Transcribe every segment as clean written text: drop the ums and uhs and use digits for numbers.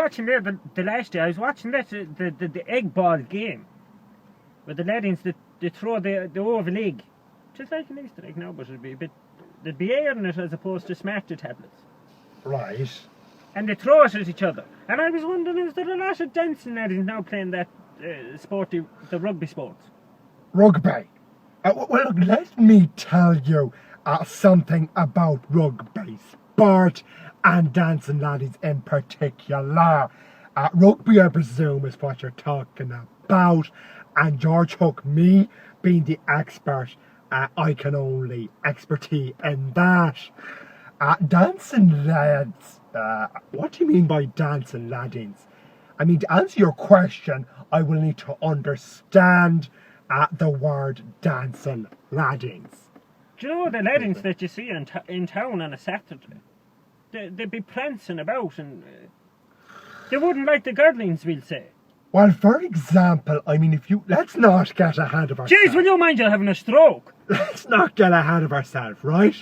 watching there the last day. I was watching that the egg ball game, where the lads they throw the oval egg, just like an Easter egg now, but there'd be air in it as opposed to smarter tablets. Right. And they throw it at each other. And I was wondering, is there a lot of dancing lads now playing that the rugby sports? Rugby. Well, look, let me tell you something about rugby sport and dancing laddies in particular. Rugby, I presume, is what you're talking about. And George Hook, me being the expert, I can only expertise in that. Dancing lads. What do you mean by dancing laddings? I mean, to answer your question, I will need to understand the word dancing laddings. Do you know the laddings that you see in town on a Saturday? They'd be prancing about and they wouldn't like the girlings, we'll say. Well, for example, I mean, let's not get ahead of ourselves. Jeez, will you mind you're having a stroke? Let's not get ahead of ourselves, right?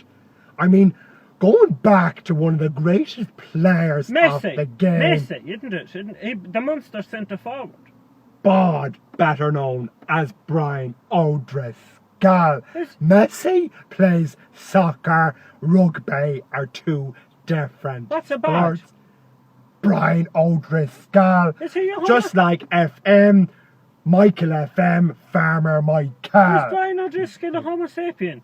I mean, going back to one of the greatest players of the game. Messi, isn't it? The Munster centre forward. Bod, better known as Brian O'Driscoll. Messi plays soccer, rugby are two different What's a sports. bod? Brian O'Driscoll. Is he a just like FM, Michael FM, Farmer Michael. Is Brian O'Driscoll a Homo sapien?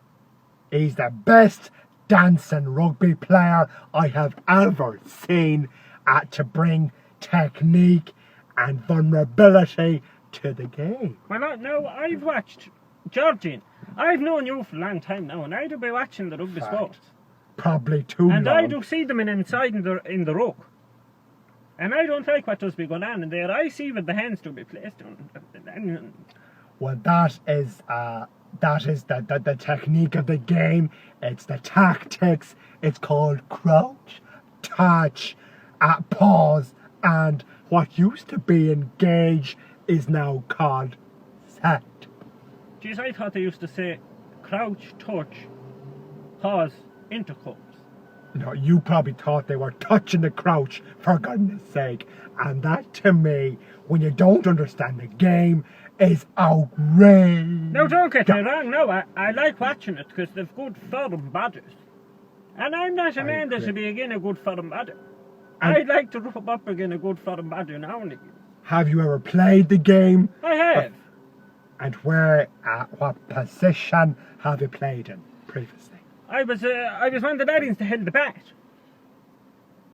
He's the best dancing rugby player I have ever seen to bring technique and vulnerability to the game. Well, no, I've watched Georgian. I've known you for a long time now, and I do be watching the rugby sports. Probably too long. And I do see them inside in the ruck. And I don't like what does be going on in there. I see where the hands do be placed on. Well, that is the technique of the game. It's the tactics. It's called crouch, touch, pause, and what used to be engage is now called set. Geez, I thought they used to say crouch, touch, pause, intercourse. No, you probably thought they were touching the crouch, for goodness sake. And that, to me, when you don't understand the game, is outrageous. No, don't get me wrong. No, I like watching it because they've good firm bodies. And I'm not a man that should be again a good firm body. I'd like to rub up again a good firm body now and again. Have you ever played the game? I have. And what position have you played in previously? I was one of the lads that held the bat.